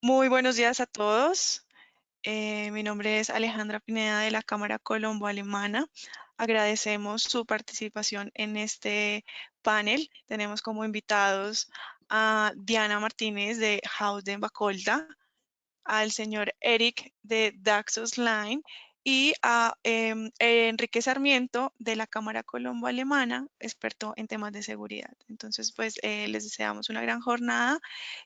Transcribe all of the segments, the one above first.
Muy buenos días a todos. Mi nombre es Alejandra Pineda de la Cámara Colombo-Alemana. Agradecemos su participación en este panel. Tenemos como invitados a Diana Martínez de Howden Bacolda, al señor Eric de Daxos Line y a Enrique Sarmiento de la Cámara Colombo-Alemana, experto en temas de seguridad. Entonces, pues les deseamos una gran jornada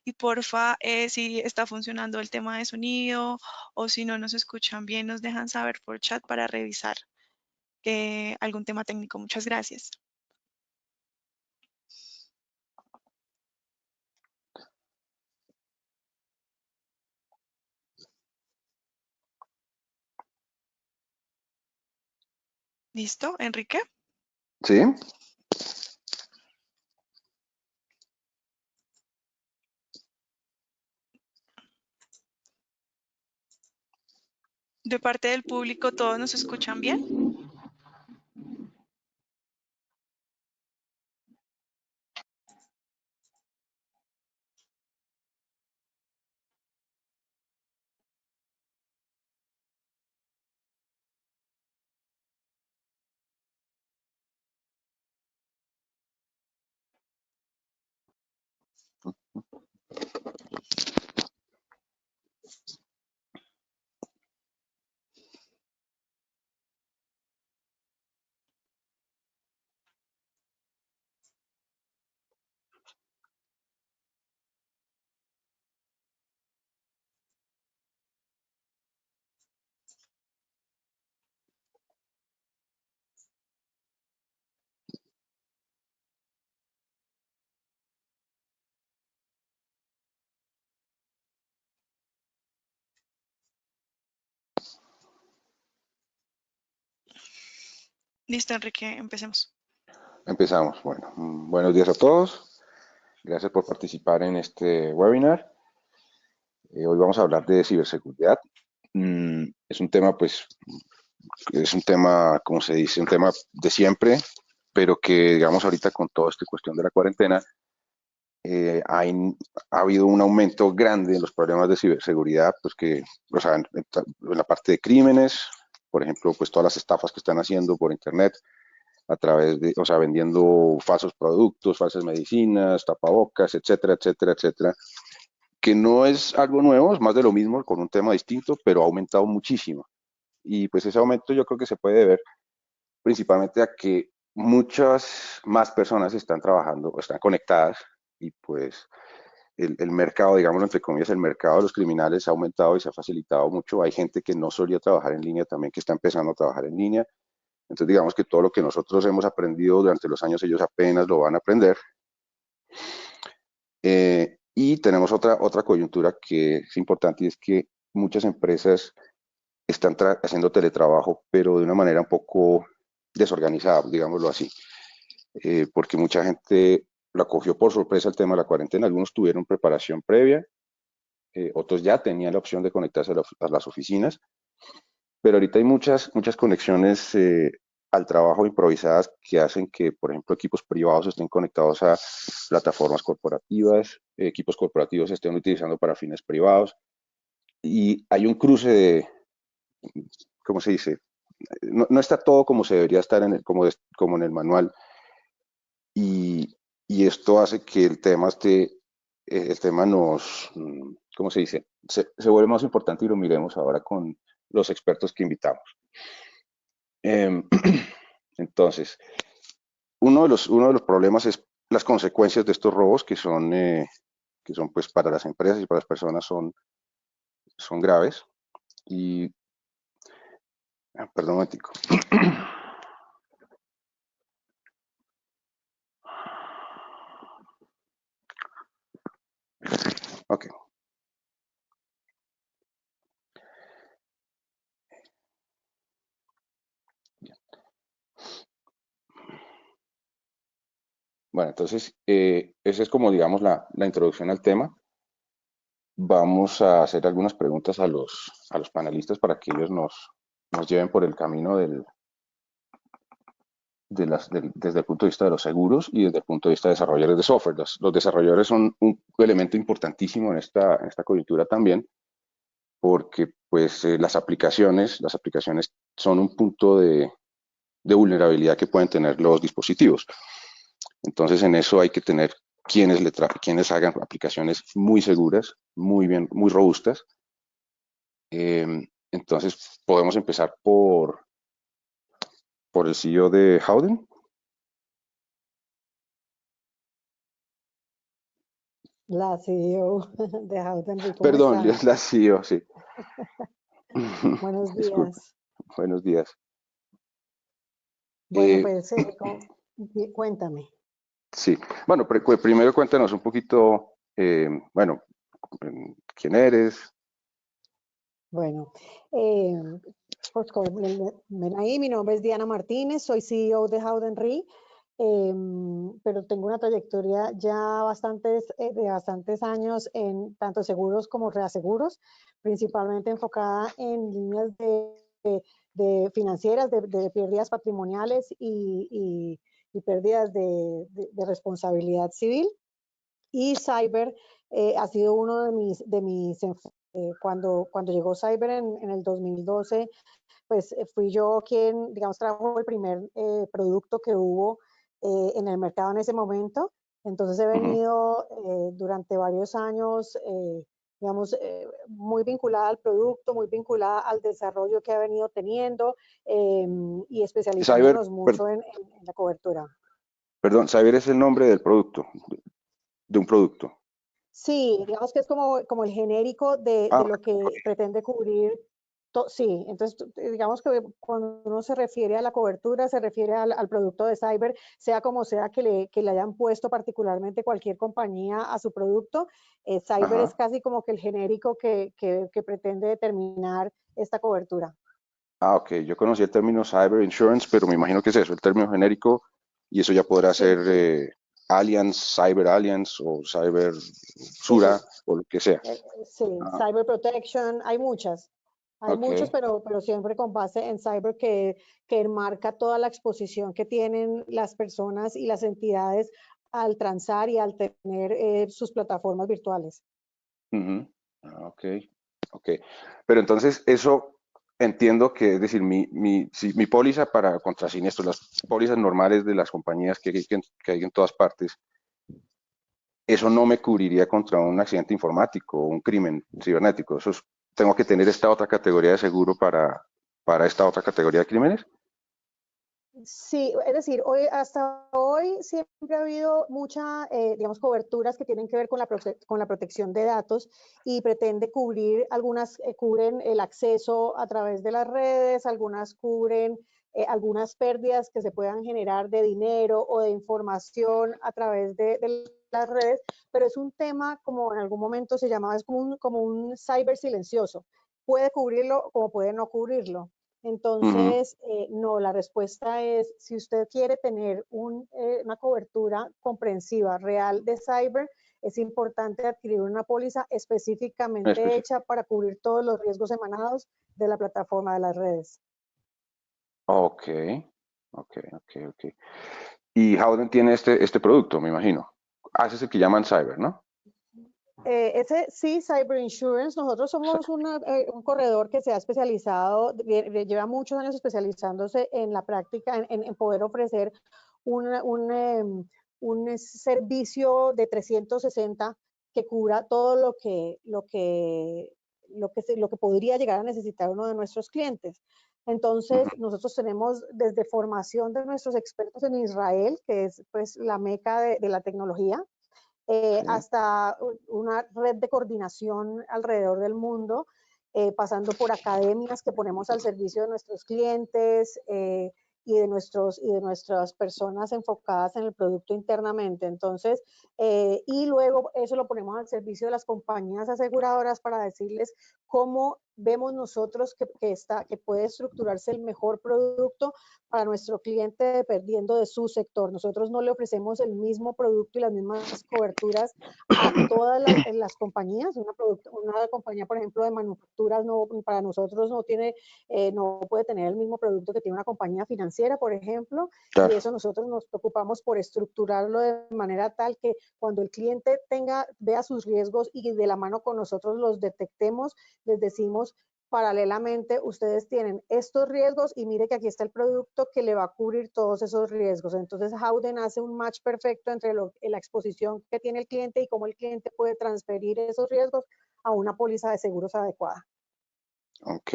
y porfa, si está funcionando el tema de sonido o si no nos escuchan bien, nos dejan saber por chat para revisar algún tema técnico. Muchas gracias. ¿Listo, Enrique? Sí, De parte del público, ¿todos nos escuchan bien? Listo, Enrique, empecemos. empezamos. Bueno, buenos días a todos. Gracias por participar en este webinar. Hoy vamos a hablar de ciberseguridad. Es un tema, pues, es un tema, como se dice, un tema de siempre, pero que, digamos, ahorita con toda esta cuestión de la cuarentena, ha habido un aumento grande en los problemas de ciberseguridad, pues que, o sea, en la parte de crímenes, por ejemplo, pues todas las estafas que están haciendo por internet, a través de, o sea, vendiendo falsos productos, falsas medicinas, tapabocas, etcétera, etcétera, etcétera, que no es algo nuevo, es más de lo mismo con un tema distinto, pero ha aumentado muchísimo. Y pues ese aumento yo creo que se puede deber principalmente a que muchas más personas están trabajando, están conectadas y pues el mercado, digamos entre comillas, el mercado de los criminales ha aumentado y se ha facilitado mucho. Hay gente que no solía trabajar en línea también que está empezando a trabajar en línea. Entonces, digamos que todo lo que nosotros hemos aprendido durante los años, ellos apenas lo van a aprender. Y tenemos otra coyuntura que es importante y es que muchas empresas están haciendo teletrabajo, pero de una manera un poco desorganizada, digámoslo así, porque mucha gente la cogió por sorpresa el tema de la cuarentena. Algunos tuvieron preparación previa, otros ya tenían la opción de conectarse a las oficinas, pero ahorita hay muchas conexiones al trabajo improvisadas que hacen que, por ejemplo, equipos privados estén conectados a plataformas corporativas, equipos corporativos se estén utilizando para fines privados y hay un cruce de, ¿cómo se dice? No está todo como se debería estar como en el manual y esto hace que el tema ¿cómo se dice? Se vuelve más importante y lo miremos ahora con los expertos que invitamos. Em, entonces, uno de los problemas es las consecuencias de estos robos que son pues para las empresas y para las personas son graves. Y, perdón un momentico. Ok. Bueno, entonces, esa es como, digamos, la introducción al tema. Vamos a hacer algunas preguntas a los panelistas para que ellos nos lleven por el camino desde el punto de vista de los seguros y desde el punto de vista de desarrolladores de software. Los desarrolladores son un elemento importantísimo en esta coyuntura también, porque pues las aplicaciones son un punto de vulnerabilidad que pueden tener los dispositivos. Entonces en eso hay que tener quienes hagan aplicaciones muy seguras, muy bien, muy robustas. Entonces podemos empezar por el CEO de Howden. La CEO de Howden, ¿cómo Perdón, está? la CEO, sí. Buenos Disculpe, días. buenos días. Bueno, Eh, pues cuéntame. sí, bueno, primero cuéntanos un poquito, bueno, quién eres. Bueno, eh, pues ven ahí, mi nombre es Diana Martínez, soy CEO de Howden Re, pero tengo una trayectoria ya de bastantes años en tanto seguros como reaseguros, principalmente enfocada en líneas de financieras, de pérdidas patrimoniales y pérdidas de responsabilidad civil. Y cyber ha sido uno de mis cuando llegó Cyber en el 2012, pues fui yo quien, digamos, trajo el primer producto que hubo en el mercado en ese momento. Entonces he Ujú. venido durante varios años, digamos, muy vinculada al producto, muy vinculada al desarrollo que ha venido teniendo y Cyber, especializándonos mucho en la cobertura. perdón, Cyber es el nombre del producto, de un producto. Sí, digamos que es como el genérico de Ah, lo que pretende cubrir. Sí, entonces digamos que cuando uno se refiere a la cobertura, se refiere al producto de cyber, sea como sea que le hayan puesto particularmente cualquier compañía a su producto, cyber es ajá. casi como que el genérico que pretende determinar esta cobertura. Ah, ok. Yo conocí el término Cyber Insurance, pero me imagino que es eso, el término genérico, y eso ya podrá ser Sí, Allianz, Cyber Alliance o Cyber Sura sí, o lo que sea. sí, Ah, cyber protection, hay ok. muchos, pero siempre con base en cyber que enmarca toda la exposición que tienen las personas y las entidades al transar y al tener sus plataformas virtuales. Ujú. Ah, ok, ok. Pero entonces eso entiendo que, es decir, mi póliza para contra siniestros, las pólizas normales de las compañías que hay en todas partes, eso no me cubriría contra un accidente informático o un crimen cibernético. Tengo que tener esta otra categoría de seguro para esta otra categoría de crímenes. Sí, es decir, hasta hoy siempre ha habido mucha, digamos, coberturas que tienen que ver con la protección de datos y pretende cubrir, algunas cubren el acceso a través de las redes, algunas cubren algunas pérdidas que se puedan generar de dinero o de información a través de las redes, pero es un tema, como en algún momento se llamaba, es como un cyber silencioso. Puede cubrirlo como puede no cubrirlo. Ujú. Entonces, no, la respuesta es, si usted quiere tener una cobertura comprensiva real de cyber, es importante adquirir una póliza específicamente hecha para cubrir todos los riesgos emanados de la plataforma de las redes. Ok, ok, ok, ok. Y Howden tiene este producto, me imagino. Ah, ese es el que llaman Cyber, ¿no? Ese sí, Cyber Insurance, nosotros somos un corredor que se ha especializado, lleva muchos años especializándose en la práctica, en poder ofrecer un servicio de 360 que cubra todo lo que podría llegar a necesitar uno de nuestros clientes. Ujú. Entonces, nosotros tenemos desde formación de nuestros expertos en Israel, que es pues la meca de la tecnología, Sí. hasta una red de coordinación alrededor del mundo, pasando por academias que ponemos al servicio de nuestros clientes y de nuestras personas enfocadas en el producto internamente. Entonces, y luego eso lo ponemos al servicio de las compañías aseguradoras para decirles cómo vemos nosotros que puede estructurarse el mejor producto para nuestro cliente dependiendo de su sector. Nosotros no le ofrecemos el mismo producto y las mismas coberturas a todas las compañías. Una compañía, por ejemplo, de manufacturas, no, para nosotros no puede tener el mismo producto que tiene una compañía financiera, por ejemplo, y Claro. eso nosotros nos preocupamos por estructurarlo de manera tal que cuando el cliente vea sus riesgos y de la mano con nosotros los detectemos, les decimos, paralelamente, ustedes tienen estos riesgos y mire que aquí está el producto que le va a cubrir todos esos riesgos. Entonces, Howden hace un match perfecto entre la exposición que tiene el cliente y cómo el cliente puede transferir esos riesgos a una póliza de seguros adecuada. Ok.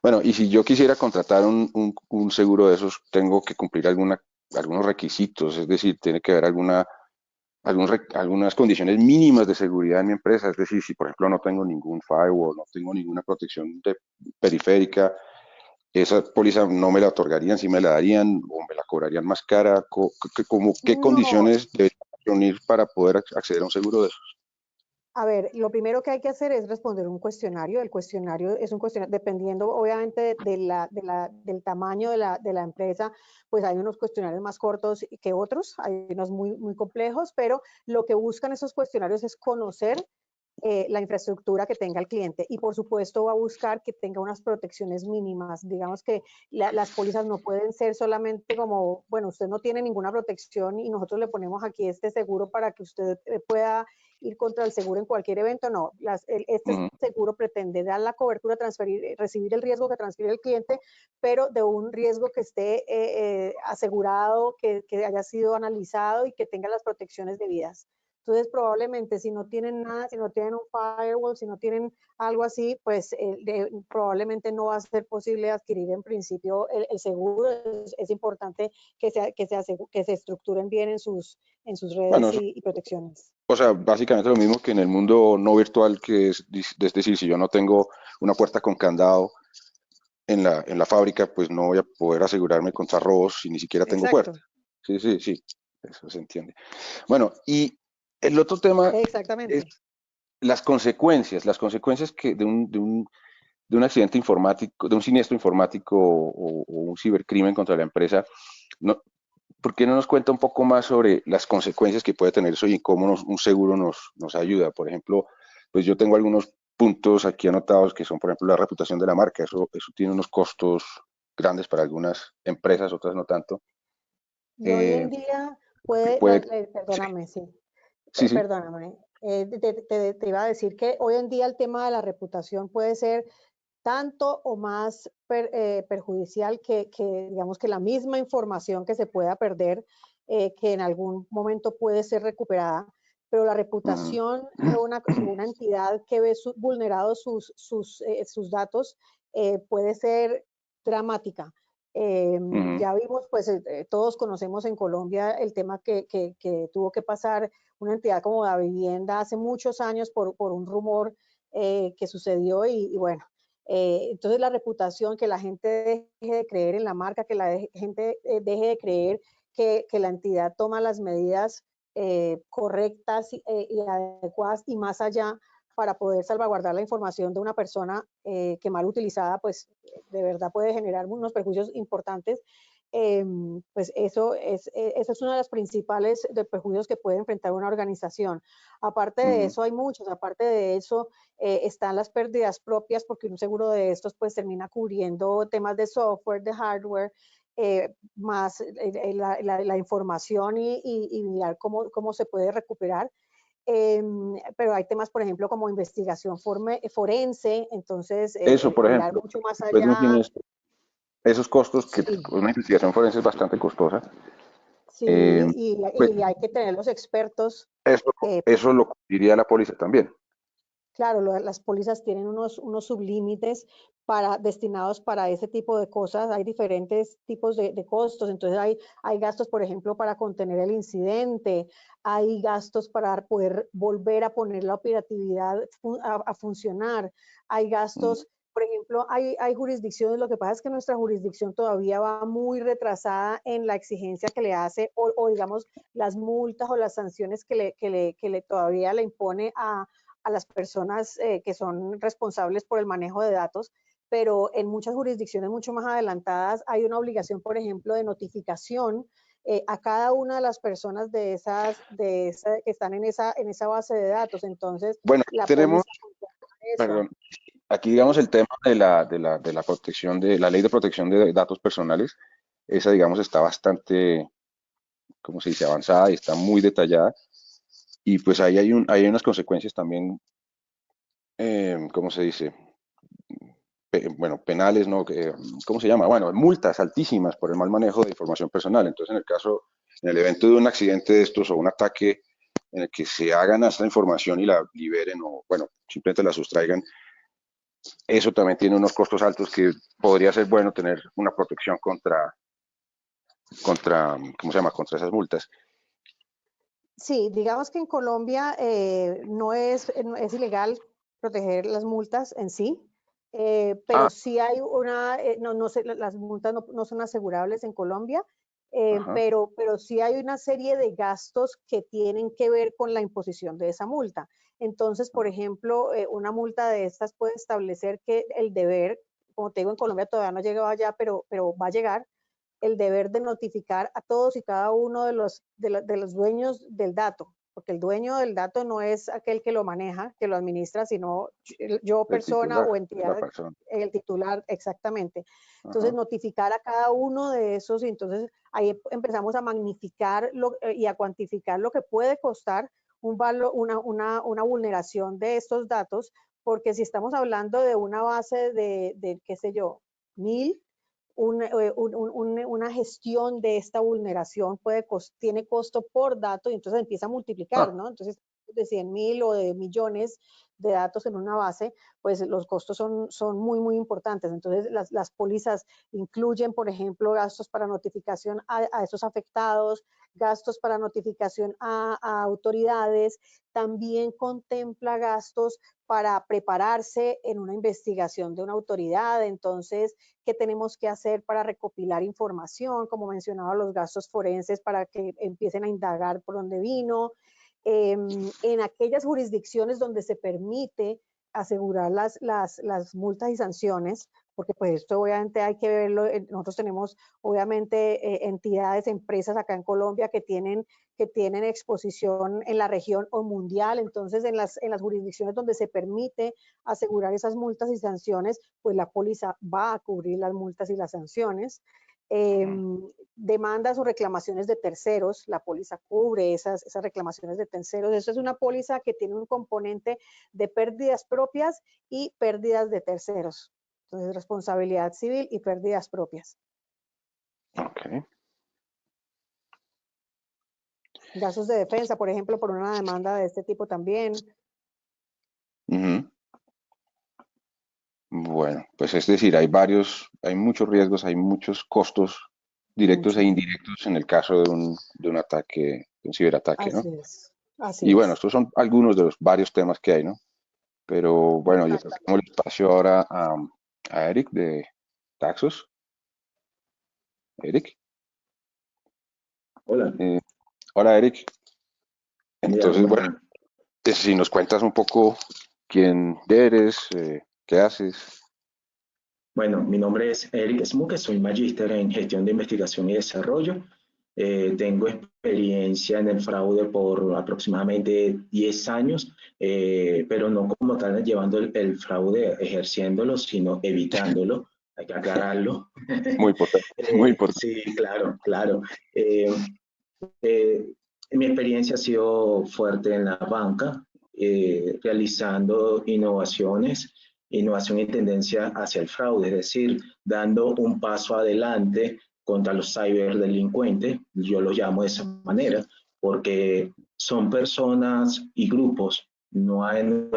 Bueno, y si yo quisiera contratar un seguro de esos, tengo que cumplir algunos requisitos, es decir, tiene que haber algunas condiciones mínimas de seguridad en mi empresa, es decir, si por ejemplo no tengo ningún firewall, no tengo ninguna protección periférica, esa póliza no me la otorgarían, si me la darían o me la cobrarían más cara, ¿qué No, condiciones debería reunir para poder acceder a un seguro de esos? a ver, lo primero que hay que hacer es responder un cuestionario. El cuestionario es un cuestionario, dependiendo obviamente del tamaño de la empresa, pues hay unos cuestionarios más cortos que otros, hay unos muy complejos, pero lo que buscan esos cuestionarios es conocer la infraestructura que tenga el cliente y por supuesto va a buscar que tenga unas protecciones mínimas. Digamos que las pólizas no pueden ser solamente como, bueno, usted no tiene ninguna protección y nosotros le ponemos aquí este seguro para que usted pueda ir contra el seguro en cualquier evento. No, este Ujú. seguro pretende dar la cobertura, recibir el riesgo que transfiere el cliente, pero de un riesgo que esté asegurado, que haya sido analizado y que tenga las protecciones debidas. Entonces, probablemente si no tienen nada, si no tienen un firewall, si no tienen algo así, pues probablemente no va a ser posible adquirir en principio el seguro. Es importante que se estructuren bien en sus Bueno, redes y protecciones. o sea, básicamente lo mismo que en el mundo no virtual, es decir, si yo no tengo una puerta con candado en la fábrica, pues no voy a poder asegurarme contra robos si ni siquiera tengo puerta. Exacto, Sí, sí, sí, eso se entiende. Bueno, y el otro tema es exactamente. las consecuencias que de un accidente informático, de un siniestro informático o un cibercrimen contra la empresa. No, ¿por qué no nos cuenta un poco más sobre las consecuencias que puede tener eso y cómo un seguro nos ayuda? Por ejemplo, pues yo tengo algunos puntos aquí anotados que son, por ejemplo, la reputación de la marca. Eso tiene unos costos grandes para algunas empresas, otras no tanto. Y hoy Eh, en día que puede, sí, perdóname, sí, sí, sí. perdóname, te iba a decir que hoy en día el tema de la reputación puede ser tanto o más perjudicial digamos, que la misma información que se pueda perder, que en algún momento puede ser recuperada, pero la Ujú, reputación de una entidad que ve vulnerados sus datos puede ser dramática. ujú, Ya vimos, pues todos conocemos en Colombia el tema que tuvo que pasar una entidad como la vivienda hace muchos años por un rumor que sucedió y bueno, entonces la reputación, que la gente deje de creer en la marca, que la gente deje de creer que la entidad toma las medidas correctas y adecuadas y más allá para poder salvaguardar la información de una persona que mal utilizada, pues de verdad puede generar unos perjuicios importantes. Pues esa es una de las principales de perjuicios que puede enfrentar una organización. Aparte de ujú. eso, hay muchos. Aparte de eso, están las pérdidas propias, porque un seguro de estos pues termina cubriendo temas de software, de hardware, más la información y mirar cómo se puede recuperar. Pero hay temas, por ejemplo, como investigación forense, entonces Eso, por mirar ejemplo, mucho más después de un allá. siniestro, esos costos, que Sí, una investigación forense es bastante costosa, sí, eh, pues y hay que tener los expertos. eso, eh, eso lo cubriría la póliza también. Claro, las pólizas tienen unos sublímites destinados para ese tipo de cosas. Hay diferentes tipos de costos. Entonces hay gastos, por ejemplo, para contener el incidente. Hay gastos para poder volver a poner la operatividad a funcionar. Hay Mm, gastos, por ejemplo, hay jurisdicciones. Lo que pasa es que nuestra jurisdicción todavía va muy retrasada en la exigencia que le hace digamos, las multas o las sanciones que le todavía le impone a las personas que son responsables por el manejo de datos, pero en muchas jurisdicciones mucho más adelantadas hay una obligación, por ejemplo, de notificación a cada una de las personas que están en esa base de datos. Entonces, Bueno, aquí la tenemos, póliza contempla eso. perdón, aquí digamos el tema de la protección de la ley de protección de datos personales, esa digamos está bastante, ¿cómo se dice?, avanzada y está muy detallada. Y pues ahí hay unas consecuencias también, ¿cómo se dice? Bueno, penales, ¿no? ¿Cómo se llama? Bueno, multas altísimas por el mal manejo de información personal. Entonces, en el evento de un accidente de estos o un ataque en el que se hagan esta información y la liberen o, bueno, simplemente la sustraigan, eso también tiene unos costos altos que podría ser bueno tener una protección contra, ¿cómo se llama? Contra esas multas. Sí, digamos que en Colombia no es ilegal proteger las multas en sí, pero Ah, sí hay no sé, las multas no son asegurables en Colombia, ajá, pero sí hay una serie de gastos que tienen que ver con la imposición de esa multa. Entonces, por ejemplo, una multa de estas puede establecer que el deber, como te digo, en Colombia todavía no ha llegado allá, pero va a llegar el deber de notificar a todos y cada uno de los dueños del dato, porque el dueño del dato no es aquel que lo maneja, que lo administra, sino yo el persona titular, o la entidad, persona. el titular, exactamente. Entonces, Ajá. notificar a cada uno de esos, y entonces ahí empezamos a magnificar y a cuantificar lo que puede costar una vulneración de estos datos, porque si estamos hablando de una base de qué sé yo, 1000, una gestión de esta vulneración tiene costo por dato y entonces empieza a multiplicar, Ah, ¿no? Entonces, de 100.000 o de millones de datos en una base, pues los costos son muy, muy importantes. Entonces, las pólizas incluyen, por ejemplo, gastos para notificación a esos afectados, gastos para notificación a autoridades, también contempla gastos para prepararse en una investigación de una autoridad. Entonces, qué tenemos que hacer para recopilar información, como mencionaba, los gastos forenses para que empiecen a indagar por dónde vino. En aquellas jurisdicciones donde se permite asegurar las multas y sanciones, porque pues esto obviamente hay que verlo, nosotros tenemos obviamente entidades, empresas acá en Colombia que tienen exposición en la región o mundial. Entonces en las jurisdicciones donde se permite asegurar esas multas y sanciones, pues la póliza va a cubrir las multas y las sanciones. Eh, Demandas o reclamaciones de terceros, la póliza cubre esas reclamaciones de terceros. Eso es una póliza que tiene un componente de pérdidas propias y pérdidas de terceros. Entonces, responsabilidad civil y pérdidas propias. ok. Gastos de defensa, por ejemplo, por una demanda de este tipo también. Ujú. Bueno, pues es decir, hay muchos riesgos, hay muchos costos directos e Muchos. indirectos en el caso de un ataque, de un ciberataque, ¿no? Así es. Así Y bueno, es. estos son algunos de los varios temas que hay, ¿no? Pero bueno, yo creo que damos Exactamente. el espacio ahora a Eric de Taxos. Eric. Hola, Eh, Hola, Eric. mira, Entonces, ¿cómo bueno, están? si nos cuentas un poco quién eres, qué haces. Bueno, mi nombre es Eric Smuke, soy magíster en gestión de investigación y desarrollo. Tengo experiencia en el fraude por aproximadamente 10 años, pero no como tal llevando el fraude, ejerciéndolo, sino evitándolo. Hay que aclararlo. Muy importante, muy importante. Sí, claro, claro. Eh, Eh, Mi experiencia ha sido fuerte en la banca, realizando innovación y tendencia hacia el fraude, es decir, dando un paso adelante contra los ciberdelincuentes, yo lo llamo de esa manera, porque son personas y grupos, no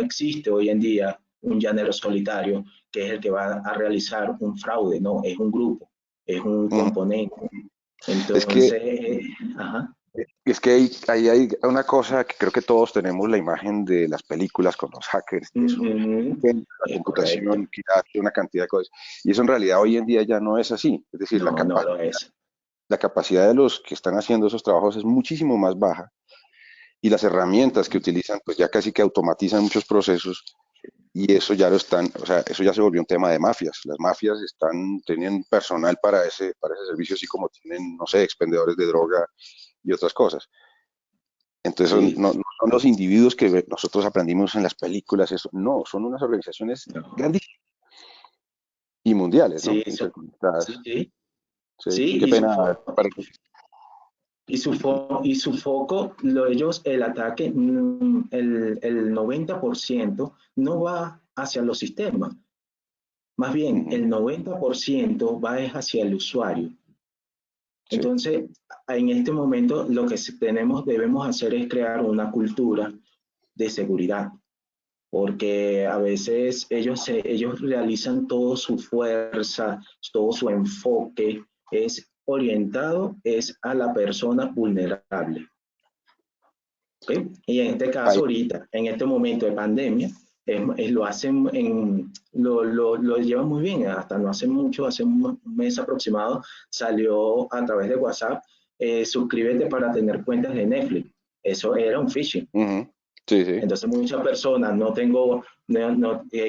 existe hoy en día un llanero solitario que es el que va a realizar un fraude, no, es un grupo, es un Ujú. componente. Es que Entonces, ajá. Es que ahí hay una cosa que creo que todos tenemos la imagen de las películas con los hackers, que eso Ujú. la Es computación, correcto. que hace una cantidad de cosas. Y eso en realidad hoy en día ya no es así. Es decir, No, no lo es. la capacidad de los que están haciendo esos trabajos es muchísimo más baja y las herramientas que utilizan, pues ya casi que automatizan muchos procesos y eso ya lo están, o sea, eso ya se volvió un tema de mafias. Las mafias tienen personal para ese servicio, así como tienen, no sé, expendedores de droga y otras cosas. Entonces Sí, no son los individuos que nosotros aprendimos en las películas, eso, no, son unas organizaciones no. grandes y mundiales, ¿no? Sí, Interconectadas. sí, sí, Sí, sí, qué y pena. y su foco, ellos, el ataque, el 90% no va hacia los sistemas, más bien Ujú, el 90% va es hacia el usuario. sí, Entonces, en este momento lo que debemos hacer es crear una cultura de seguridad, porque a veces ellos realizan toda su fuerza, todo su enfoque es orientado es a la persona vulnerable. ¿Okay? Y en este caso, ahí, ahorita, en este momento de pandemia, lo hacen, lo llevan muy bien, hasta no hace mucho, hace un mes aproximado, salió a través de WhatsApp, suscríbete para tener cuentas de Netflix. Eso era un phishing. ujú, sí, sí, Entonces muchas personas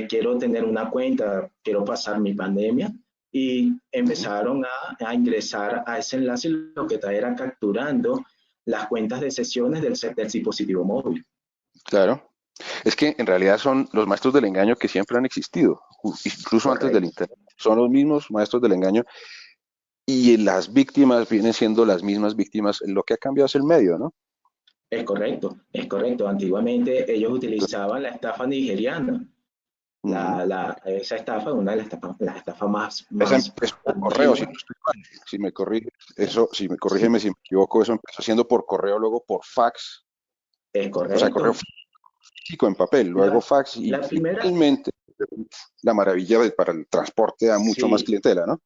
quiero tener una cuenta, quiero pasar mi pandemia y ujú, empezaron a ingresar a ese enlace y lo que era capturando las cuentas de sesiones del dispositivo móvil. claro. Es que en realidad son los maestros del engaño que siempre han existido, incluso antes del Correcto. Internet. Son los mismos maestros del engaño y las víctimas vienen siendo las mismas víctimas. Lo que ha cambiado es el medio, ¿no? Es correcto, es correcto. Antiguamente ellos Entonces, utilizaban la estafa nigeriana. ujú. Esa estafa es una de las estafas Esa más empezó por correo, si no antiguas. estoy mal. Si me corriges, eso, si me corrígeme si me equivoco, eso empezó siendo por correo, luego por fax, Es o sea, correo correcto. físico en papel, luego La, fax la y primera, finalmente la maravilla para el transporte a mucho más sí, clientela, ¿no?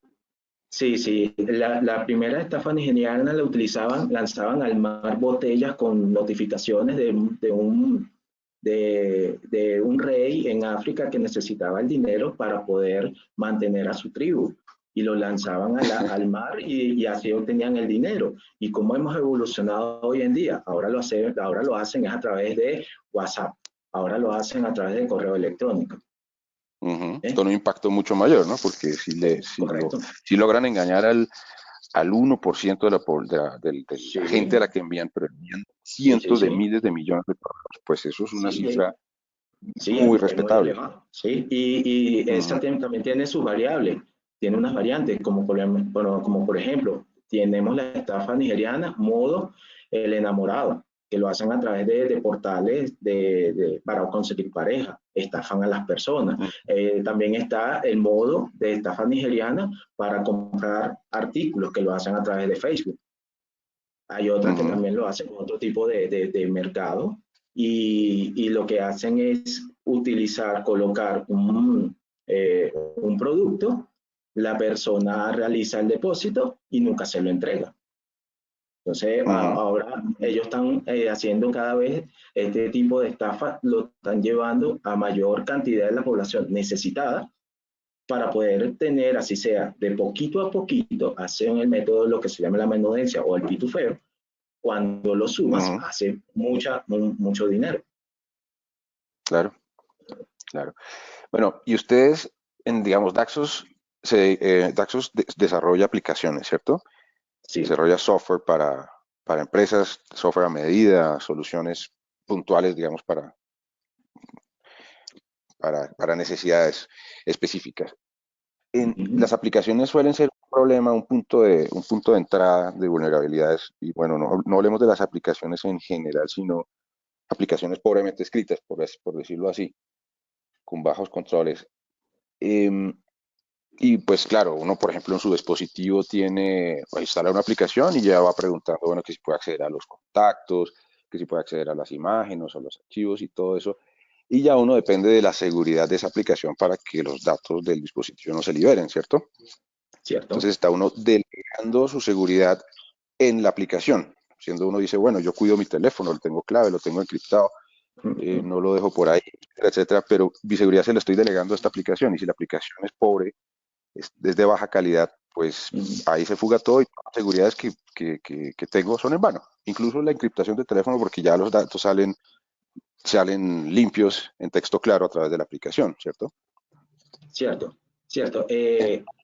sí, sí. La primera estafa nigeriana la utilizaban, lanzaban al mar botellas con notificaciones de un rey en África que necesitaba el dinero para poder mantener a su tribu. Y lo lanzaban al mar y así obtenían el dinero. ¿Y cómo hemos evolucionado hoy en día? Ahora lo hacen es a través de WhatsApp. Ahora lo hacen a través de correo electrónico. Ujú, ¿Eh? con un impacto mucho mayor, ¿no? Porque Correcto. si logran engañar al 1% de de la gente a Sí, la que envían, pero envían sí, sí, cientos de sí. miles de millones de dólares, pues eso es una Sí, cifra sí, muy es muy respetable. elevado, ¿sí? Y Ujú, esa también tiene sus variables, tiene unas variantes, como por ejemplo, tenemos la estafa nigeriana, modo el enamorado, que lo hacen a través de portales para conseguir pareja, estafan a las personas. ujú, También está el modo de estafa nigeriana para comprar artículos, que lo hacen a través de Facebook. Hay otras que ujú, también lo hacen con otro tipo de mercado y lo que hacen es colocar un producto, la persona realiza el depósito y nunca se lo entrega. Entonces, ujú, ahora ellos están haciendo cada vez este tipo de estafa, lo están llevando a mayor cantidad de la población necesitada para poder tener, así sea, de poquito a poquito, hacen el método de lo que se llama la menudencia o el pitufeo, cuando lo sumas, ujú, hace mucho dinero. claro, claro. Bueno, y ustedes, digamos, Daxos desarrolla aplicaciones, ¿cierto? Sí. Desarrolla software para empresas, software a medida, soluciones puntuales, digamos, para necesidades específicas. Uh-huh. Las aplicaciones suelen ser un problema, un punto de entrada de vulnerabilidades. Y bueno, no hablemos de las aplicaciones en general, sino aplicaciones pobremente escritas, por decirlo así, con bajos controles. Em, y pues claro, uno por ejemplo en su dispositivo instala una aplicación y ya va preguntando, bueno, que si puede acceder a los contactos, que si puede acceder a las imágenes o los archivos y todo eso. Y ya uno depende de la seguridad de esa aplicación para que los datos del dispositivo no se liberen, ¿cierto? ¿Cierto? Entonces está uno delegando su seguridad en la aplicación, siendo uno dice, bueno, yo cuido mi teléfono, lo tengo clave, lo tengo encriptado, Uh-huh. no lo dejo por ahí, etcétera, etcétera, pero mi seguridad se la estoy delegando a esta aplicación y si la aplicación es pobre, es de baja calidad, pues Ujú. ahí se fuga todo y todas las seguridades que tengo son en vano. Incluso la encriptación de teléfono, porque ya los datos salen limpios en texto claro a través de la aplicación, ¿cierto? Cierto, cierto.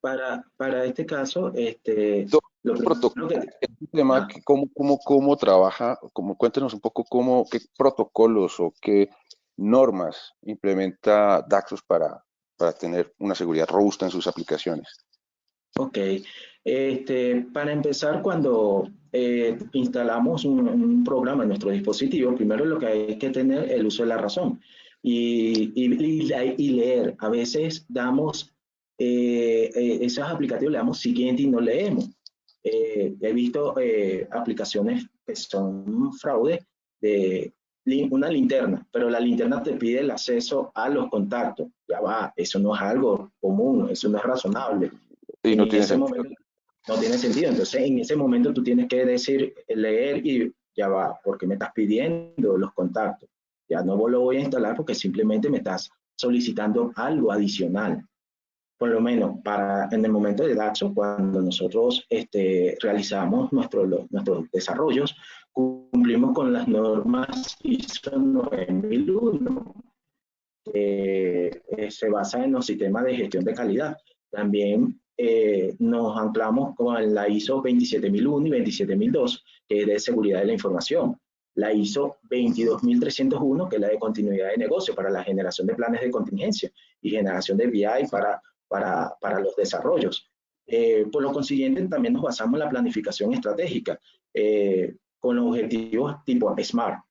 Para este caso, Todo lo el primero protocolo, que... este tema, Ah, cómo trabaja, cuéntenos un poco qué protocolos o qué normas implementa Daxos para tener una seguridad robusta en sus aplicaciones. ok. Para empezar, cuando instalamos un programa en nuestro dispositivo, primero lo que hay que tener el uso de la razón y leer. A veces damos, esos aplicativos le damos siguiente y no leemos. He visto aplicaciones que son fraude de una linterna, pero la linterna te pide el acceso a los contactos. Ya va, eso no es algo común, eso no es razonable. Y no En tiene ese sentido. momento no tiene sentido. Entonces, en ese momento tú tienes que decir, leer y ya va, porque me estás pidiendo los contactos. Ya no lo voy a instalar porque simplemente me estás solicitando algo adicional. Por lo menos en el momento de Daxo, cuando nosotros realizamos nuestros desarrollos, cumplimos con las normas ISO 9001, se basa en los sistemas de gestión de calidad. También nos anclamos con la ISO 27001 y 27002, que es de seguridad de la información. La ISO 22301, que es la de continuidad de negocio para la generación de planes de contingencia y generación de BI para los desarrollos. Por lo consiguiente, también nos basamos en la planificación estratégica con los objetivos tipo SMART,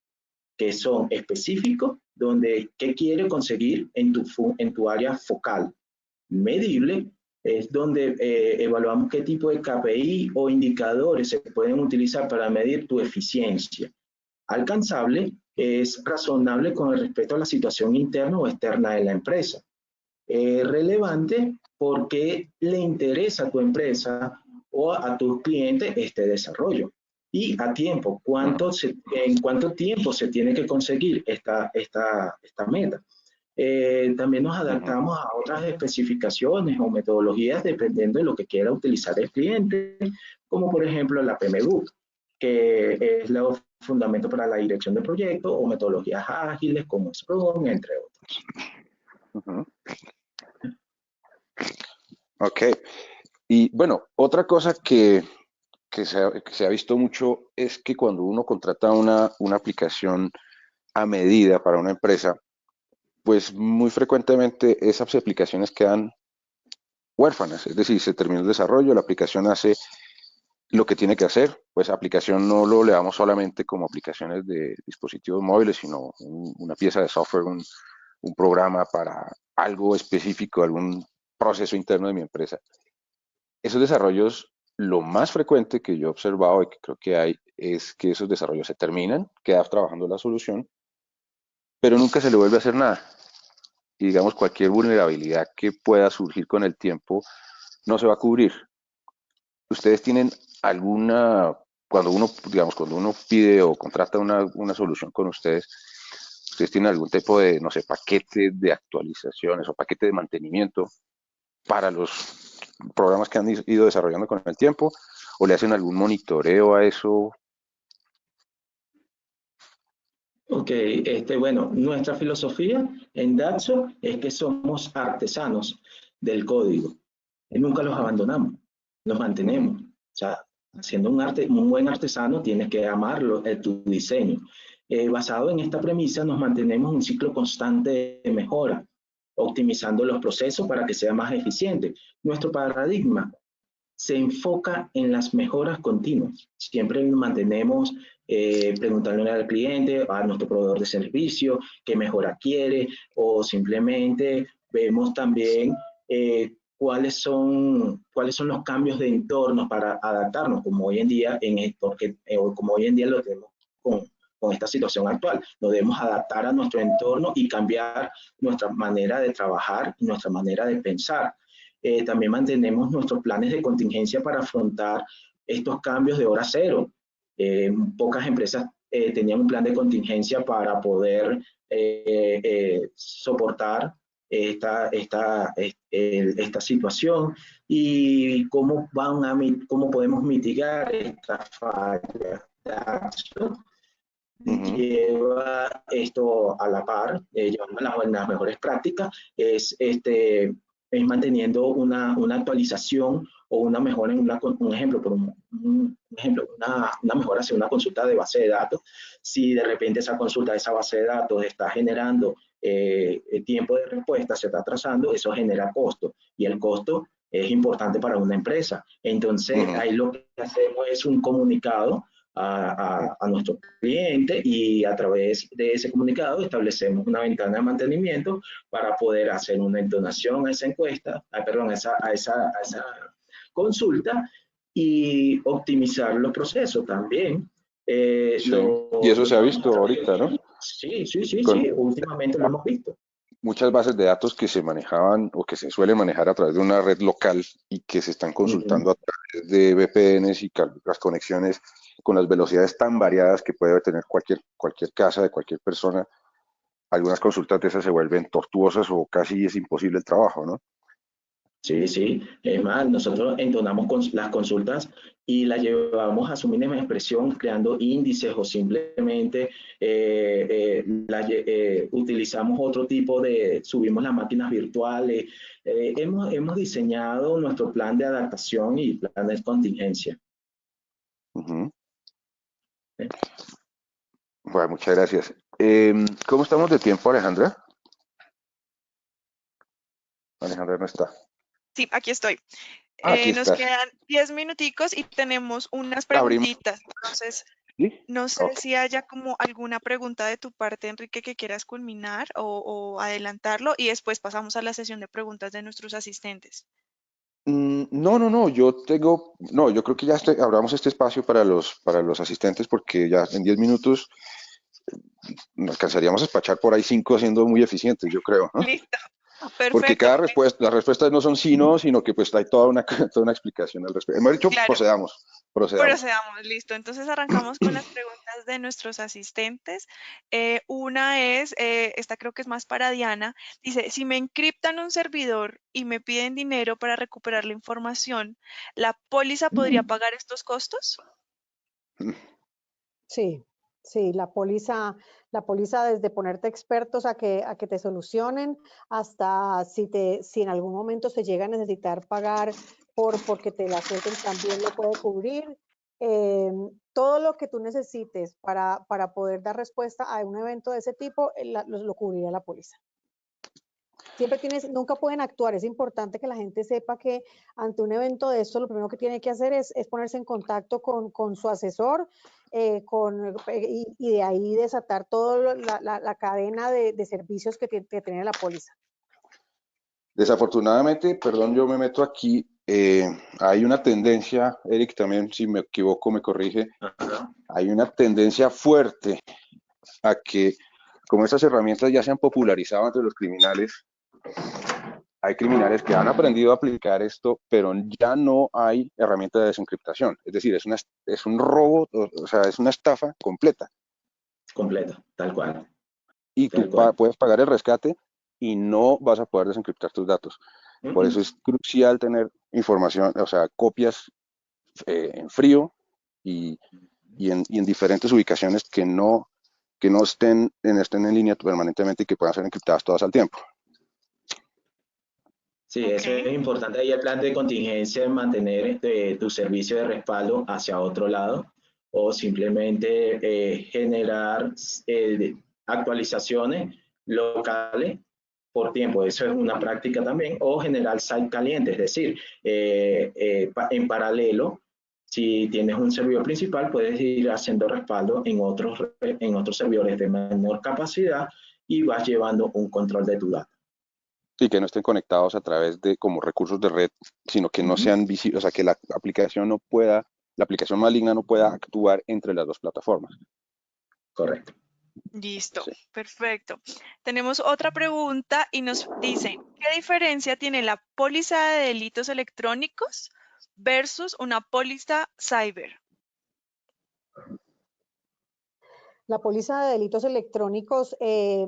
que son específicos, donde qué quiere conseguir en tu área focal. Medible es donde evaluamos qué tipo de KPI o indicadores se pueden utilizar para medir tu eficiencia. Alcanzable es razonable con respecto a la situación interna o externa de la empresa. Relevante porque le interesa a tu empresa o a tus clientes este desarrollo. Y a tiempo, en cuánto tiempo se tiene que conseguir esta meta. También nos Ujú. adaptamos a otras especificaciones o metodologías dependiendo de lo que quiera utilizar el cliente, como por ejemplo la PMBOK, que es el fundamento para la dirección de proyectos, o metodologías ágiles como Scrum, entre otros. Ujú. Ok. Y bueno, otra cosa que se ha visto mucho es que cuando uno contrata una aplicación a medida para una empresa, pues muy frecuentemente esas aplicaciones quedan huérfanas, es decir, se termina el desarrollo, la aplicación hace lo que tiene que hacer, pues aplicación no lo leamos solamente como aplicaciones de dispositivos móviles, sino una pieza de software, un programa para algo específico, algún proceso interno de mi empresa. Esos desarrollos, lo más frecuente que yo he observado y que creo que hay es que esos desarrollos se terminan, quedas trabajando la solución, pero nunca se le vuelve a hacer nada. Y digamos, cualquier vulnerabilidad que pueda surgir con el tiempo no se va a cubrir. ¿Ustedes tienen alguna, cuando uno, digamos, cuando uno pide o contrata una solución con ustedes tienen algún tipo de, no sé, paquete de actualizaciones o paquete de mantenimiento para los programas que han ido desarrollando con el tiempo? ¿O le hacen algún monitoreo a eso? Ok, bueno, nuestra filosofía en Daxo es que somos artesanos del código. Nunca los abandonamos, los Ujú. mantenemos. O sea, siendo un buen artesano, tienes que amarlo, tu diseño. Basado en esta premisa, nos mantenemos en un ciclo constante de mejora, optimizando los procesos para que sea más eficiente. Nuestro paradigma se enfoca en las mejoras continuas. Siempre mantenemos preguntándole al cliente, a nuestro proveedor de servicio, qué mejora quiere, o simplemente vemos también cuáles son los cambios de entorno para adaptarnos, como hoy en día, como hoy en día lo tenemos con esta situación actual. Nos debemos adaptar a nuestro entorno y cambiar nuestra manera de trabajar y nuestra manera de pensar. También mantenemos nuestros planes de contingencia para afrontar estos cambios de hora cero. Pocas empresas tenían un plan de contingencia para poder soportar esta situación y cómo podemos mitigar esta falla de acción. Lleva esto a la par, llevando las mejores prácticas, es manteniendo una actualización o una mejora en un ejemplo, una mejora hacia una consulta de base de datos. Si de repente esa consulta de esa base de datos está generando el tiempo de respuesta, se está atrasando, eso genera costo y el costo es importante para una empresa. Entonces, ahí lo que hacemos es un comunicado a nuestro cliente y a través de ese comunicado establecemos una ventana de mantenimiento para poder hacer una entonación a esa encuesta, perdón, a esa consulta y optimizar los procesos también. Sí. Y eso se ha visto ahorita, ¿no? Sí, Con últimamente lo hemos visto. muchas bases de datos que se manejaban o que se suelen manejar a través de una red local y que se están consultando a través de VPNs y las conexiones con las velocidades tan variadas que puede tener cualquier casa de cualquier persona. Algunas consultas de esas se vuelven tortuosas o casi es imposible el trabajo, ¿no? Sí. Es más, nosotros entonamos las consultas y las llevamos a su mínima expresión creando índices o simplemente utilizamos otro tipo subimos las máquinas virtuales. Hemos diseñado nuestro plan de adaptación y plan de contingencia. Bueno, muchas gracias. ¿Cómo estamos de tiempo, Alejandra? Alejandra no está. Sí, aquí estoy. Aquí Nos estás. quedan 10 minuticos y tenemos unas Abrimos. preguntitas. Entonces, ¿Sí? no sé Okay. si haya como alguna pregunta de tu parte, Enrique, que quieras culminar o adelantarlo y después pasamos a la sesión de preguntas de nuestros asistentes. No, yo creo que ya abramos este espacio para los asistentes porque ya en 10 minutos nos alcanzaríamos a despachar por ahí 5 siendo muy eficientes, yo creo, ¿no? Listo, Porque perfecto. las respuestas no son sí, no, sino que pues hay toda una, toda una explicación al respecto. Hemos dicho, Claro. procedamos. Procedamos, listo. Entonces arrancamos con las preguntas de nuestros asistentes. Una es, esta creo que es más para Diana. Dice, si me encriptan un servidor y me piden dinero para recuperar la información, ¿la póliza podría pagar estos costos? Sí, la póliza desde ponerte expertos a que te solucionen hasta si en algún momento se llega a necesitar pagar porque te la suelten, también lo puede cubrir. Todo lo que tú necesites para poder dar respuesta a un evento de ese tipo, lo cubriría la póliza. Nunca pueden actuar. Es importante que la gente sepa que ante un evento de esto, lo primero que tiene que hacer es ponerse en contacto con su asesor y de ahí desatar toda la cadena de servicios que tiene la póliza. Desafortunadamente, perdón, yo me meto aquí, hay una tendencia, Eric también, si me equivoco, me corrige, hay una tendencia fuerte a que, como estas herramientas ya se han popularizado entre los criminales, hay criminales que han aprendido a aplicar esto, pero ya no hay herramienta de desencriptación. Es decir, es un robo, o sea, es una estafa completa. Completa, tal cual. Y tú puedes pagar el rescate y no vas a poder desencriptar tus datos. Por eso es crucial tener información, o sea, copias en frío y en diferentes ubicaciones que no estén en línea permanentemente y que puedan ser encriptadas todas al tiempo. Sí, eso es importante. Ahí el plan de contingencia es mantener tu servicio de respaldo hacia otro lado o simplemente generar actualizaciones locales por tiempo. Eso es una práctica también. O generar site caliente, es decir, en paralelo, si tienes un servidor principal, puedes ir haciendo respaldo en otros servidores de menor capacidad y vas llevando un control de tu data. Y que no estén conectados a través de como recursos de red, sino que no sean visibles, o sea, que la aplicación maligna no pueda actuar entre las dos plataformas. Correcto. Listo, Sí. perfecto. Tenemos otra pregunta y nos dicen, ¿qué diferencia tiene la póliza de delitos electrónicos versus una póliza cyber? La póliza de delitos electrónicos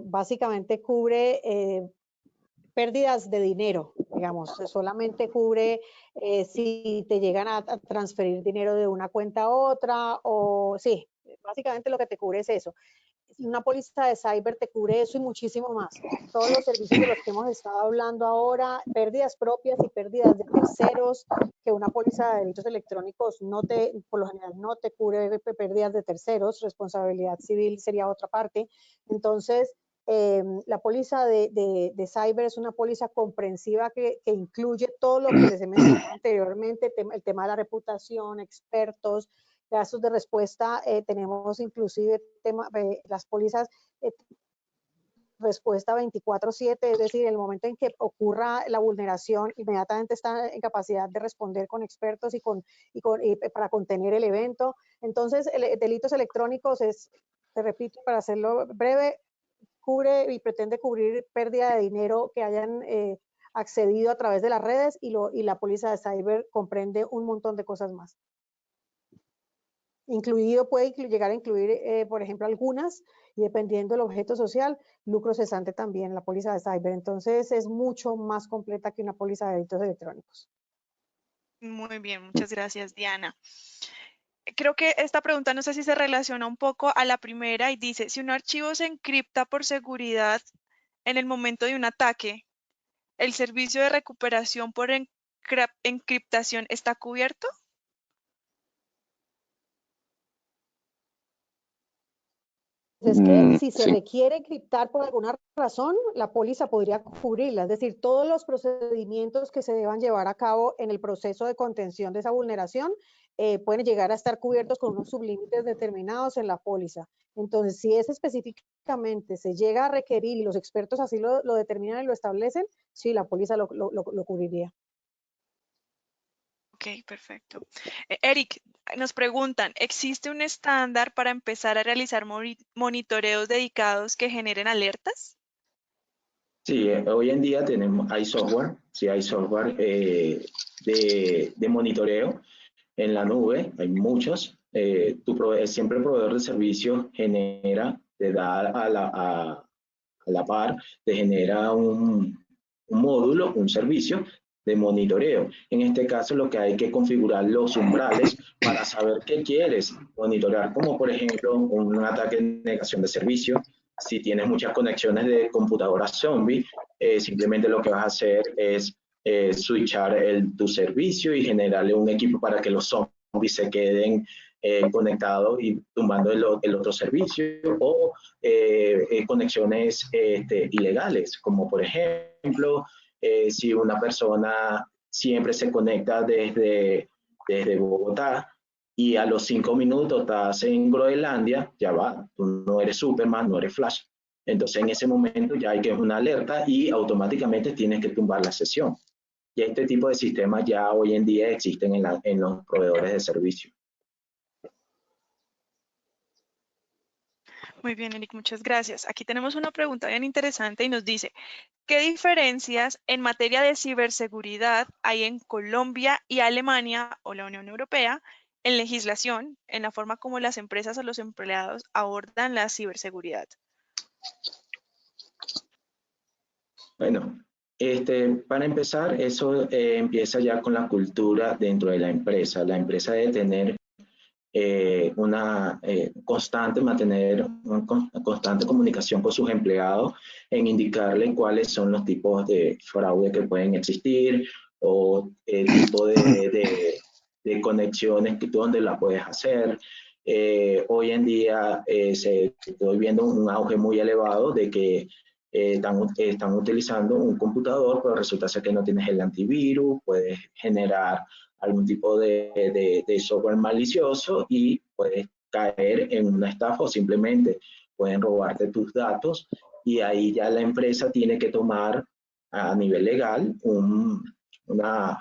básicamente cubre pérdidas de dinero, digamos, solamente cubre si te llegan a transferir dinero de una cuenta a otra, o sí, básicamente lo que te cubre es eso. Una póliza de cyber te cubre eso y muchísimo más. Todos los servicios de los que hemos estado hablando ahora, pérdidas propias y pérdidas de terceros, que una póliza de delitos electrónicos por lo general no te cubre pérdidas de terceros, responsabilidad civil sería otra parte. Entonces, la póliza de cyber es una póliza comprensiva que incluye todo lo que les he mencionado anteriormente, el tema de la reputación, expertos, gastos de respuesta, tenemos inclusive las pólizas respuesta 24/7, es decir, en el momento en que ocurra la vulneración, inmediatamente está en capacidad de responder con expertos para contener el evento. Entonces, delitos electrónicos te repito, para hacerlo breve, cubre y pretende cubrir pérdida de dinero que hayan accedido a través de las redes y la póliza de cyber comprende un montón de cosas más. Puede llegar a incluir, por ejemplo, algunas, y dependiendo del objeto social, lucro cesante también, la póliza de cyber. Entonces, es mucho más completa que una póliza de delitos electrónicos. Muy bien, muchas gracias, Diana. Creo que esta pregunta no sé si se relaciona un poco a la primera y dice, si un archivo se encripta por seguridad en el momento de un ataque, ¿el servicio de recuperación por encriptación está cubierto? Es que si se Sí. requiere encriptar por alguna razón, la póliza podría cubrirla. Es decir, todos los procedimientos que se deban llevar a cabo en el proceso de contención de esa vulneración pueden llegar a estar cubiertos con unos sublímites determinados en la póliza. Entonces, si es específicamente se llega a requerir y los expertos así lo determinan y lo establecen, sí, la póliza lo cubriría. Ok, perfecto. Eric, nos preguntan, ¿existe un estándar para empezar a realizar monitoreos dedicados que generen alertas? Sí, hoy en día hay software, sí hay software de monitoreo en la nube, hay muchos. Siempre el proveedor de servicios te da a la par, te genera un módulo, un servicio de monitoreo. En este caso, lo que hay que configurar los umbrales para saber qué quieres monitorear, como por ejemplo un ataque de negación de servicio. Si tienes muchas conexiones de computadoras zombie, simplemente lo que vas a hacer es switchar tu servicio y generarle un equipo para que los zombies se queden conectados y tumbando el otro servicio, o conexiones ilegales, como por ejemplo, si una persona siempre se conecta desde Bogotá y a los 5 minutos estás en Groenlandia, ya va, tú no eres Superman, no eres Flash. Entonces en ese momento ya hay que una alerta y automáticamente tienes que tumbar la sesión. Y este tipo de sistemas ya hoy en día existen en los proveedores de servicio. Muy bien, Eric, muchas gracias. Aquí tenemos una pregunta bien interesante y nos dice, ¿qué diferencias en materia de ciberseguridad hay en Colombia y Alemania o la Unión Europea en legislación, en la forma como las empresas o los empleados abordan la ciberseguridad? Bueno, para empezar, eso empieza ya con la cultura dentro de la empresa. La empresa debe tener mantener una constante comunicación con sus empleados en indicarle cuáles son los tipos de fraude que pueden existir o tipo de conexiones donde la puedes hacer. Hoy en día estoy viendo un auge muy elevado de que están utilizando un computador, pero resulta ser que no tienes el antivirus, puedes generar algún tipo de software malicioso y puedes caer en una estafa o simplemente pueden robarte tus datos, y ahí ya la empresa tiene que tomar a nivel legal una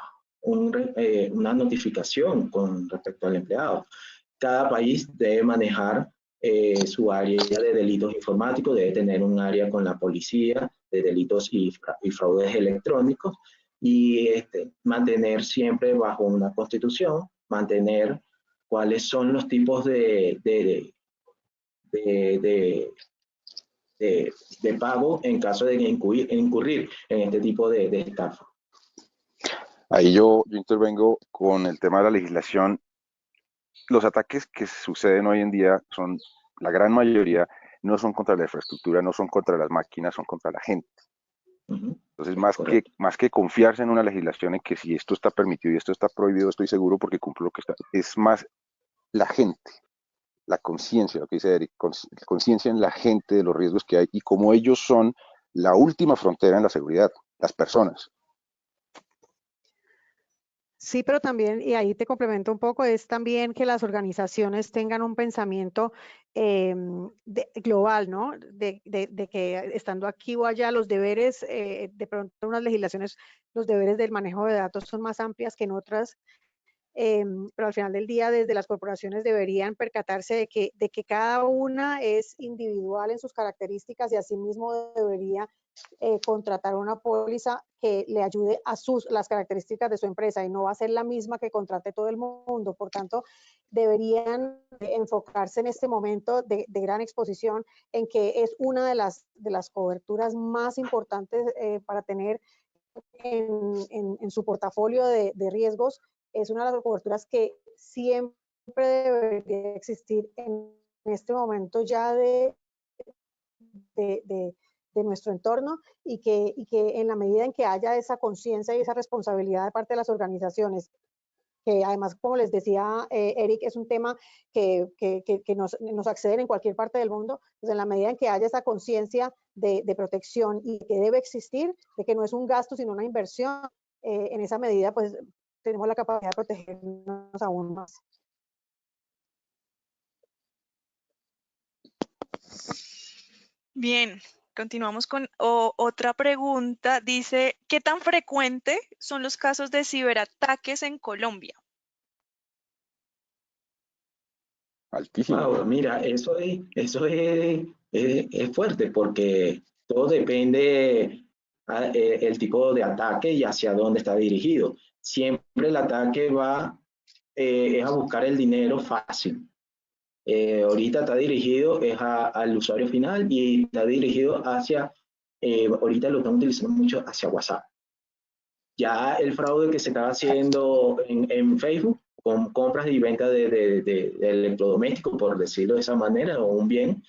notificación con respecto al empleado. Cada país debe manejar su área de delitos informáticos, debe tener un área con la policía de delitos y fraudes electrónicos, y mantener siempre bajo una constitución, mantener cuáles son los tipos de de pago en caso de incurrir en este tipo de estafa. Ahí yo intervengo con el tema de la legislación. Los ataques que suceden hoy en día son, la gran mayoría, no son contra la infraestructura, no son contra las máquinas, son contra la gente. Entonces, Correcto. más que confiarse en una legislación en que si esto está permitido y esto está prohibido, estoy seguro porque cumplo lo que está, es más la gente, la conciencia, lo que dice Eric, conciencia en la gente de los riesgos que hay y cómo ellos son la última frontera en la seguridad, las personas. Sí, pero también, y ahí te complemento un poco, es también que las organizaciones tengan un pensamiento global, ¿no? De que estando aquí o allá los deberes, de pronto en unas legislaciones, los deberes del manejo de datos son más amplias que en otras, pero al final del día desde las corporaciones deberían percatarse de que cada una es individual en sus características y asimismo debería contratar una póliza que le ayude a las características de su empresa y no va a ser la misma que contrate todo el mundo. Por tanto, deberían enfocarse en este momento de gran exposición en que es una de las coberturas más importantes para tener en su portafolio de riesgos. Es una de las coberturas que siempre debería existir en este momento ya de, de, de nuestro entorno y que en la medida en que haya esa conciencia y esa responsabilidad de parte de las organizaciones, que además, como les decía Eric, es un tema que nos acceden en cualquier parte del mundo, pues en la medida en que haya esa conciencia de protección y que debe existir, de que no es un gasto sino una inversión, en esa medida pues tenemos la capacidad de protegernos aún más. Bien, continuamos con otra pregunta. Dice, ¿qué tan frecuente son los casos de ciberataques en Colombia? Altísimo. Wow, mira, es fuerte porque todo depende el tipo de ataque y hacia dónde está dirigido. Siempre el ataque va es a buscar el dinero fácil. Ahorita está dirigido al usuario final y está dirigido hacia, ahorita lo están utilizando mucho hacia WhatsApp. Ya el fraude que se estaba haciendo en Facebook con compras y ventas de electrodomésticos, por decirlo de esa manera, o un bien,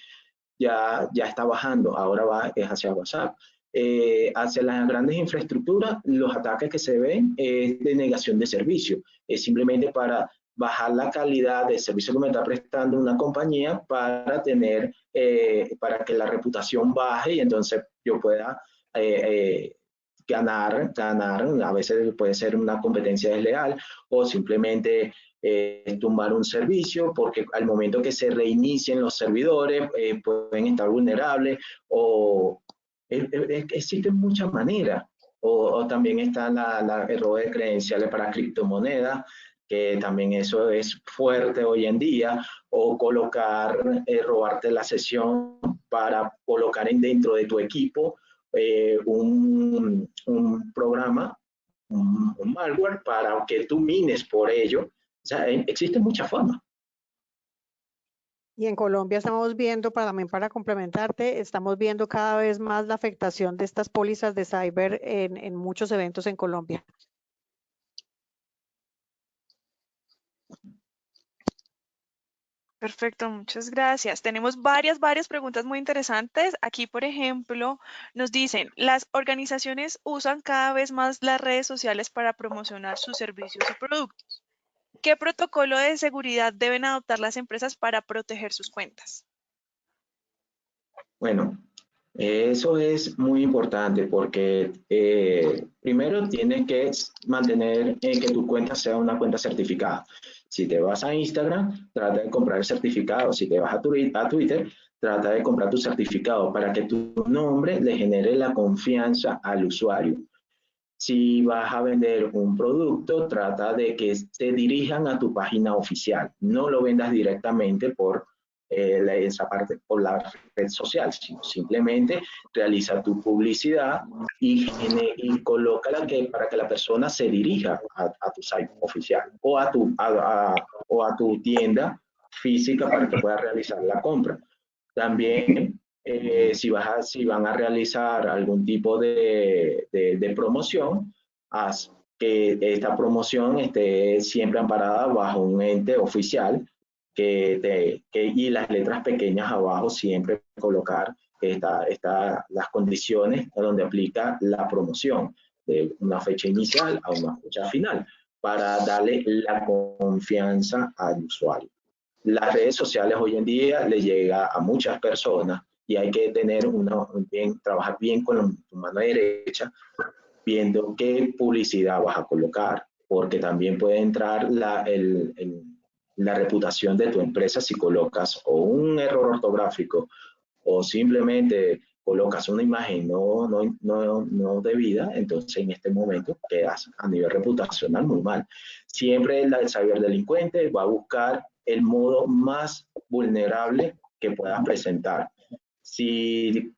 ya está bajando, ahora es hacia WhatsApp. Hacia las grandes infraestructuras, los ataques que se ven es de negación de servicio, es simplemente para bajar la calidad del servicio que me está prestando una compañía para para que la reputación baje y entonces yo pueda ganar, a veces puede ser una competencia desleal o simplemente tumbar un servicio porque al momento que se reinicien los servidores pueden estar vulnerables o existen muchas maneras. O también está el robo de credenciales para criptomonedas, que también eso es fuerte hoy en día, o robarte la sesión para colocar dentro de tu equipo un programa, un malware para que tú mines por ello. O sea, existe mucha forma. Y en Colombia estamos viendo, también para complementarte, estamos viendo cada vez más la afectación de estas pólizas de cyber en muchos eventos en Colombia. Perfecto, muchas gracias. Tenemos varias preguntas muy interesantes. Aquí, por ejemplo, nos dicen, las organizaciones usan cada vez más las redes sociales para promocionar sus servicios y productos. ¿Qué protocolo de seguridad deben adoptar las empresas para proteger sus cuentas? Bueno, eso es muy importante porque primero tienes que mantener que tu cuenta sea una cuenta certificada. Si te vas a Instagram, trata de comprar el certificado. Si te vas a Twitter, trata de comprar tu certificado para que tu nombre le genere la confianza al usuario. Si vas a vender un producto, trata de que se dirijan a tu página oficial. No lo vendas directamente por esa parte, por la red social, sino simplemente realiza tu publicidad y colócala para que la persona se dirija a tu site oficial o a tu tienda física para que pueda realizar la compra. También Si van a realizar algún tipo de promoción, haz que esta promoción esté siempre amparada bajo un ente oficial y las letras pequeñas abajo siempre colocar las condiciones donde aplica la promoción, de una fecha inicial a una fecha final, para darle la confianza al usuario. Las redes sociales hoy en día le llega a muchas personas y hay que trabajar bien con tu mano derecha, viendo qué publicidad vas a colocar, porque también puede entrar la reputación de tu empresa si colocas o un error ortográfico o simplemente colocas una imagen no debida, entonces en este momento quedas a nivel reputacional muy mal. Siempre el ciberdelincuente va a buscar el modo más vulnerable que puedas presentar. Si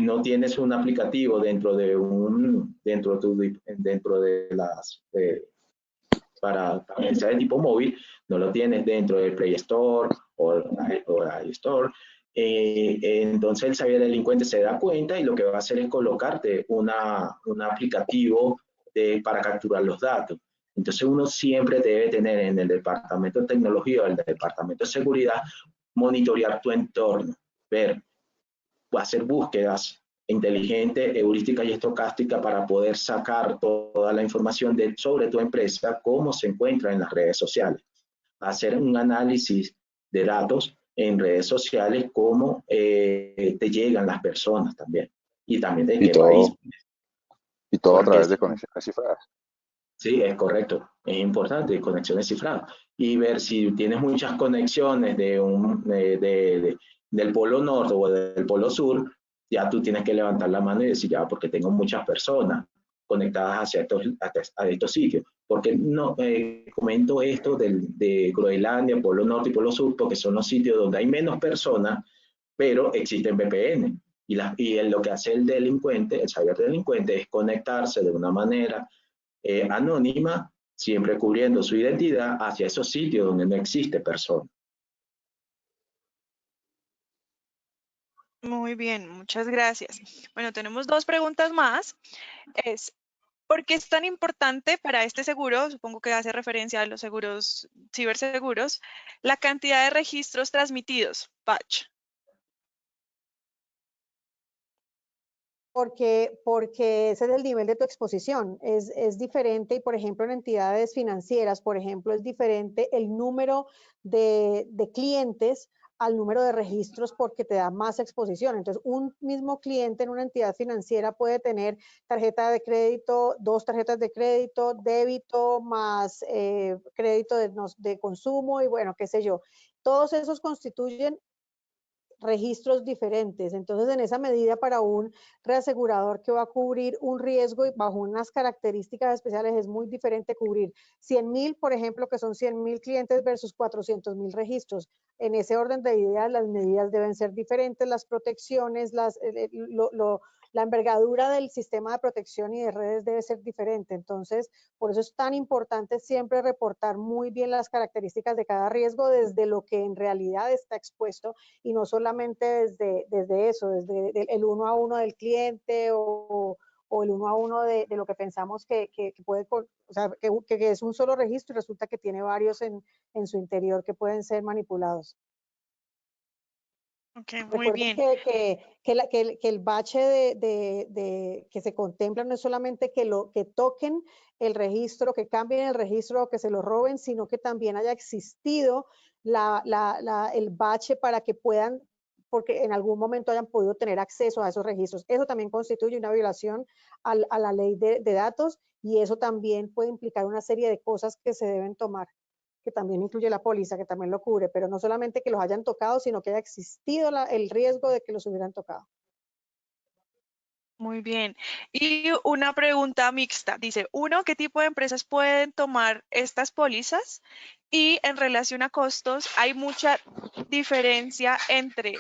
no tienes un aplicativo dentro de para que sea de tipo móvil, no lo tienes dentro del Play Store o iStore, entonces el ciberdelincuente se da cuenta y lo que va a hacer es colocarte un aplicativo para capturar los datos. Entonces uno siempre debe tener en el departamento de tecnología o el departamento de seguridad, monitorear tu entorno, ver, hacer búsquedas inteligentes, heurísticas y estocásticas para poder sacar toda la información sobre tu empresa, cómo se encuentra en las redes sociales. Hacer un análisis de datos en redes sociales, cómo te llegan las personas también. Y también de Y qué país. todo a Porque través de conexiones cifradas. sí, es correcto. Es importante, conexiones cifradas. Y ver si tienes muchas conexiones del polo norte o del polo sur, ya tú tienes que levantar la mano y decir, ya, porque tengo muchas personas conectadas a estos sitios. Porque no comento esto de Groenlandia, polo norte y polo sur, porque son los sitios donde hay menos personas, pero existen VPN. Y lo que hace el delincuente, el ciberdelincuente, es conectarse de una manera anónima, siempre cubriendo su identidad hacia esos sitios donde no existe persona. Muy bien, muchas gracias. Bueno, tenemos dos preguntas más. Es, ¿por qué es tan importante para este seguro? Supongo que hace referencia a los seguros, ciberseguros, la cantidad de registros transmitidos, batch. Porque ese es el nivel de tu exposición. Es diferente y, por ejemplo, en entidades financieras, por ejemplo, es diferente el número de clientes al número de registros porque te da más exposición. Entonces, un mismo cliente en una entidad financiera puede tener tarjeta de crédito, dos tarjetas de crédito, débito más crédito de consumo y bueno, qué sé yo. Todos esos constituyen registros diferentes. Entonces, en esa medida, para un reasegurador que va a cubrir un riesgo y bajo unas características especiales, es muy diferente cubrir 100.000, por ejemplo, que son 100.000 clientes versus 400.000 registros. En ese orden de ideas, las medidas deben ser diferentes, las protecciones, la envergadura del sistema de protección y de redes debe ser diferente. Entonces, por eso es tan importante siempre reportar muy bien las características de cada riesgo desde lo que en realidad está expuesto y no solamente desde eso, desde el uno a uno del cliente o el uno a uno de lo que pensamos que puede, o sea, que es un solo registro y resulta que tiene varios en su interior que pueden ser manipulados. Ok, muy Recuerden bien. que el bache que se contempla no es solamente que toquen el registro, que cambien el registro o que se lo roben, sino que también haya existido el bache para que puedan, porque en algún momento hayan podido tener acceso a esos registros. Eso también constituye una violación a la ley de datos y eso también puede implicar una serie de cosas que se deben tomar, que también incluye la póliza, que también lo cubre, pero no solamente que los hayan tocado, sino que haya existido el riesgo de que los hubieran tocado. Muy bien. Y una pregunta mixta. Dice, uno, ¿qué tipo de empresas pueden tomar estas pólizas? Y en relación a costos, ¿hay mucha diferencia entre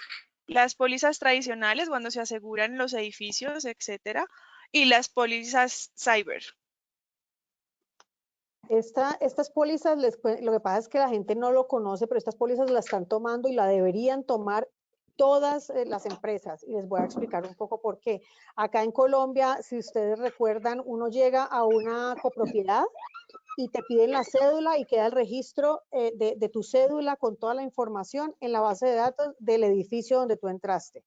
las pólizas tradicionales cuando se aseguran los edificios, etcétera, y las pólizas cyber? Estas pólizas, lo que pasa es que la gente no lo conoce, pero estas pólizas las están tomando y la deberían tomar todas las empresas, y les voy a explicar un poco por qué. Acá en Colombia, si ustedes recuerdan, uno llega a una copropiedad y te piden la cédula y queda el registro de tu cédula con toda la información en la base de datos del edificio donde tú entraste.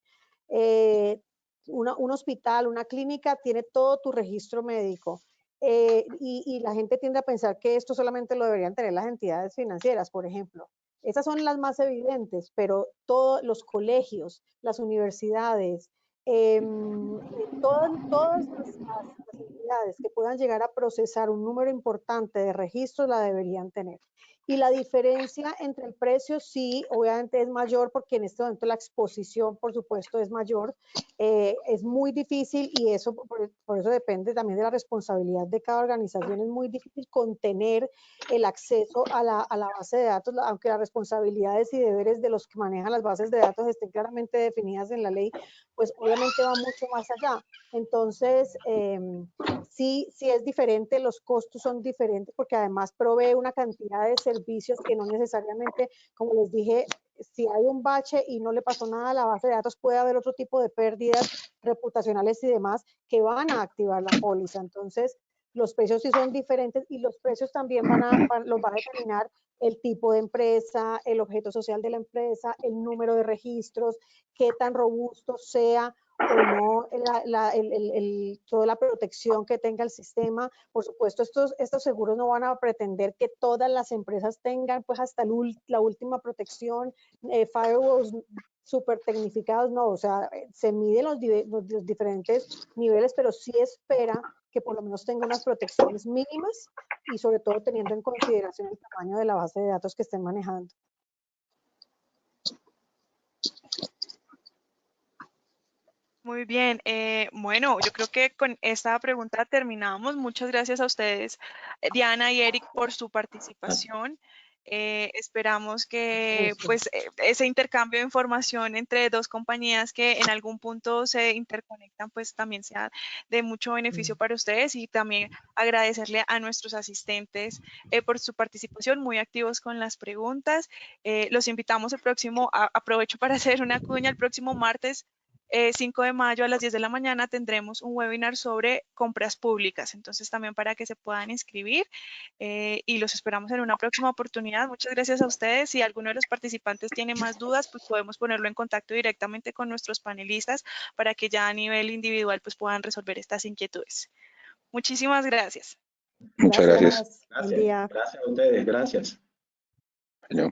Un hospital, una clínica tiene todo tu registro médico. Y la gente tiende a pensar que esto solamente lo deberían tener las entidades financieras, por ejemplo. Esas son las más evidentes, pero todos los colegios, las universidades, todas las entidades que puedan llegar a procesar un número importante de registros la deberían tener. Y la diferencia entre el precio sí, obviamente es mayor porque en este momento la exposición, por supuesto, es mayor. Es muy difícil y eso, por eso depende también de la responsabilidad de cada organización. Es muy difícil contener el acceso a la base de datos, aunque las responsabilidades y deberes de los que manejan las bases de datos estén claramente definidas en la ley, pues obviamente va mucho más allá. Entonces, sí es diferente, los costos son diferentes porque además provee una cantidad de servicios que no necesariamente, como les dije, si hay un bache y no le pasó nada a la base de datos, puede haber otro tipo de pérdidas reputacionales y demás que van a activar la póliza. Entonces, los precios sí son diferentes y los precios también los va a determinar el tipo de empresa, el objeto social de la empresa, el número de registros, qué tan robusto sea o no toda la protección que tenga el sistema. Por supuesto, estos seguros no van a pretender que todas las empresas tengan pues hasta la última protección, firewalls súper tecnificados, no, o sea, se miden los diferentes niveles, pero sí espera que por lo menos tenga unas protecciones mínimas y sobre todo teniendo en consideración el tamaño de la base de datos que estén manejando. Muy bien, bueno, yo creo que con esta pregunta terminamos. Muchas gracias a ustedes, Diana y Eric, por su participación. Esperamos que pues ese intercambio de información entre dos compañías que en algún punto se interconectan, pues también sea de mucho beneficio para ustedes, y también agradecerle a nuestros asistentes por su participación, muy activos con las preguntas. Los invitamos el próximo, aprovecho para hacer una cuña, el próximo martes 5 de mayo a las 10 de la mañana tendremos un webinar sobre compras públicas, entonces también para que se puedan inscribir y los esperamos en una próxima oportunidad. Muchas gracias a ustedes. Si alguno de los participantes tiene más dudas, pues podemos ponerlo en contacto directamente con nuestros panelistas para que ya a nivel individual pues puedan resolver estas inquietudes. Muchísimas gracias. Muchas gracias. Buen día. Gracias a ustedes, gracias. Bueno.